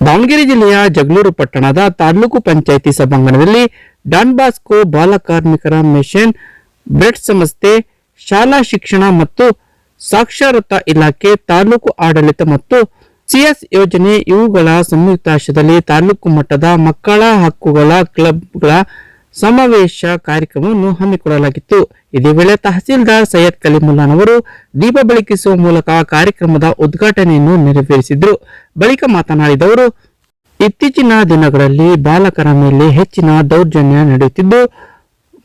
ದಾವಣಗೆರೆ ಜಿಲ್ಲೆಯ ಜಗಳೂರು ಪಟ್ಟಣದ ತಾಲೂಕು ಪಂಚಾಯಿತಿ ಸಭಾಂಗಣದಲ್ಲಿ ಡಾನ್ ಬಾಸ್ಕೋ ಬಾಲ ಕಾರ್ಮಿಕರ ಮಿಷನ್, ಬ್ರೆಡ್ ಸಂಸ್ಥೆ, ಶಾಲಾ ಶಿಕ್ಷಣ ಮತ್ತು ಸಾಕ್ಷರತಾ ಇಲಾಖೆ, ತಾಲೂಕು ಆಡಳಿತ ಮತ್ತು ಸಿಎಸ್ ಯೋಜನೆ ಇವುಗಳ ಸಂಯುಕ್ತಾಶ್ರಯದಲ್ಲಿ ತಾಲೂಕು ಮಟ್ಟದ ಮಕ್ಕಳ ಹಕ್ಕುಗಳ ಕ್ಲಬ್ಗಳ ಸಮಾವೇಶ ಕಾರ್ಯಕ್ರಮವನ್ನು ಹಮ್ಮಿಕೊಳ್ಳಲಾಗಿತ್ತು. ಇದೇ ವೇಳೆ ತಹಸೀಲ್ದಾರ್ ಸೈಯದ್ ಕಲೀಮುಲ್ಲಾನವರು ದೀಪ ಬೆಳಗಿಸುವ ಮೂಲಕ ಕಾರ್ಯಕ್ರಮದ ಉದ್ಘಾಟನೆಯನ್ನು ನೆರವೇರಿಸಿದರು. ಬಳಿಕ ಮಾತನಾಡಿದವರು, ಇತ್ತೀಚಿನ ದಿನಗಳಲ್ಲಿ ಬಾಲಕರ ಮೇಲೆ ಹೆಚ್ಚಿನ ದೌರ್ಜನ್ಯ ನಡೆಯುತ್ತಿದ್ದು,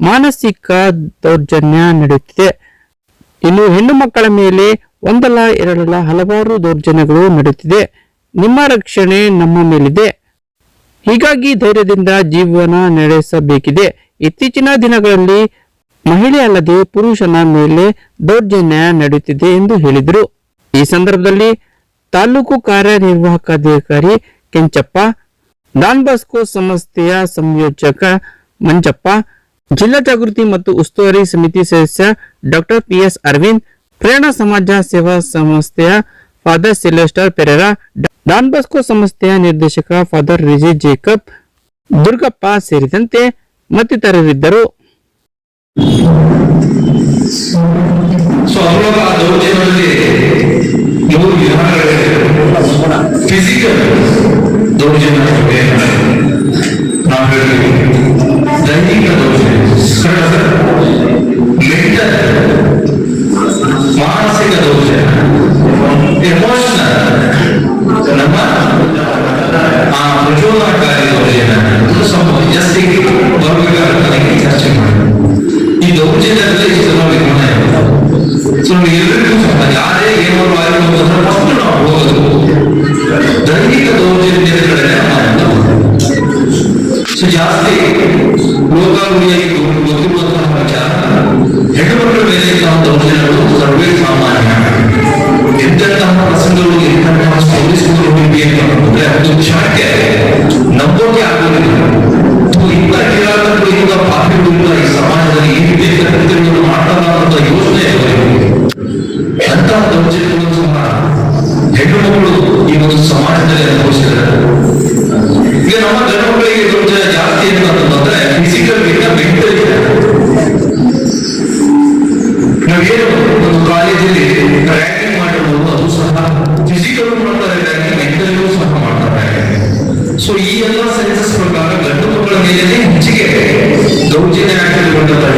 ಮಾನಸಿಕ ದೌರ್ಜನ್ಯ ನಡೆಯುತ್ತಿದೆ. ಇನ್ನು ಹೆಣ್ಣು ಮಕ್ಕಳ ಮೇಲೆ ಒಂದಲ್ಲ ಎರಡಲ್ಲ ಹಲವಾರು ದೌರ್ಜನ್ಯಗಳು ನಡೆಯುತ್ತಿದೆ. ನಿಮ್ಮ ರಕ್ಷಣೆ ನಮ್ಮ ಮೇಲಿದೆ. ಹೀಗಾಗಿ ಧೈರ್ಯದಿಂದ ಜೀವನ ನಡೆಸಬೇಕಿದೆ. ಇತ್ತೀಚಿನ ದಿನಗಳಲ್ಲಿ ಮಹಿಳೆ ಅಲ್ಲದೆ ಪುರುಷನ ಮೇಲೆ ದೌರ್ಜನ್ಯ ನಡೆಯುತ್ತಿದೆ ಎಂದು ಹೇಳಿದರು. ಈ ಸಂದರ್ಭದಲ್ಲಿ ತಾಲೂಕು ಕಾರ್ಯನಿರ್ವಾಹಕಾಧಿಕಾರಿ ಕೆಂಚಪ್ಪ, ಡಾನ್ ಬಾಸ್ಕೋ ಸಂಸ್ಥೆಯ ಸಂಯೋಜಕ ಮಂಜಪ್ಪ, ಜಿಲ್ಲಾ ಜಾಗೃತಿ ಮತ್ತು ಉಸ್ತುವಾರಿ ಸಮಿತಿ ಸದಸ್ಯ ಡಾಕ್ಟರ್ ಪಿಎಸ್ ಅರವಿಂದ್, ಪ್ರೇರಣಾ ಸಮಾಜ ಸೇವಾ ಸಂಸ್ಥೆಯ father Sylvester Pereira, Don Bosco ಸಂಸ್ಥೆಯ ನಿರ್ದೇಶಕ ಫಾದರ್ ರಿಜಿ ಜೇಕಬ್, ದುರ್ಗಪ್ಪ ಸೇರಿದಂತೆ ಮತ್ತಿತರರಿದ್ದರು. ಫಿಸಿಕಲ್ ದೌರ್ಜನ್ಯ, ದೈಹಿಕ ದೌರ್ಜನ್ಯ, ಮೆಂಟಲ್ ಮಾನಸಿಕ ದೌರ್ಜನ್ಯ, ಎಮೋಷನಲ್ ನಮ್ಮ ಪ್ರಚೋದನಕಾರಿ ದೌರ್ಜನ್ಯ ಜಾಸ್ತಿ ಬರಬೇಕಾಗುತ್ತೆ. ಚರ್ಚೆ ಮಾಡಿ ಈ ದೌರ್ಜನ್ಯದಲ್ಲಿ ಇಷ್ಟು ಎಲ್ಲರಿಗೂ ಸಹ ಯಾರೇ ಏನಾದ್ರು ಆಗಿರ್ಬೋದು ಅಂದ್ರೆ ಫಸ್ಟ್ ನಾವು ಹೋಗೋದು ದೈಹಿಕ ದೌರ್ಜನ್ಯಗಳೇ ಜಾಸ್ತಿ ಲೋಕಾವಳಿಯಾಗಿ ಗೊತ್ತಿರುವಂತಹ ವಿಚಾರ. ಹೆಣ್ಣು ಮಕ್ಕಳ ಮೇಲೆ ನಾವು ದೌರ್ಜನ್ಯಗಳು ಸರ್ವೇ ಸಾಮಾನ್ಯ. ಎಂತೆಂತಹ ಪ್ರಸಂಗಗಳು, ಎಂತಹ ಸ್ಟೋರೀಸ್ಗಳು ಹೋಗಿ ಅಂತಂದ್ರೆ ಅದು ಕ್ಷಣಕ್ಕೆ ನಂಬೋಕೆ ಆಗೋದಿಲ್ಲ. ಇಂಥ ಕಿರಾತಗಳು, ಇಂಥ ಪಾಪಿಗಳು ಇಲ್ಲ ಈ ಸಮಾಜದಲ್ಲಿ, ಈ ರೀತಿಯನ್ನು ಮಾಡಲಾರಂತ ಯೋಚನೆ ಅಂತಹ ದೌರ್ಜನ್ಯಗಳು ಸಹ ಹೆಣ್ಣು ಮಕ್ಕಳು ಈ ಒಂದು ಸಮಾಜದಲ್ಲಿ ಅನುಭವಿಸಿದ್ದಾರೆ. ಈಗ ನಮ್ಮ ಗಂಡು ಮಕ್ಕಳಿಗೆ ದೌರ್ಜನ್ಯ ಜಾಸ್ತಿ ಅಂತಂದ್ರೆ ಫಿಸಿಕಲ್ ಗಿಂತ ಮೆಂಟಲ್ ಇದೆ. ನಾವೇನು ಒಂದು ಕಾಲೇಜಲ್ಲಿ ರ್ಯಾಂಕಿಂಗ್ ಮಾಡಿರೋದು ಅದು ಸಹ ಫಿಸಿಕಲ್ ಮಾಡ್ತಾರೆ, ರ್ಯಾಂಕಿಂಗ್ ಮೆಂಟಲ್ ಸಹ ಮಾಡ್ತಾರೆ. ಸೊ ಈ ಎಲ್ಲ ಸೆನ್ಸಸ್ ಪ್ರಕಾರ ಗಂಡು ಮಕ್ಕಳ ಮೇಲೆ ಹೆಚ್ಚಿಗೆ ದೌರ್ಜನ್ಯ ಆಗಿರುವಂತಹ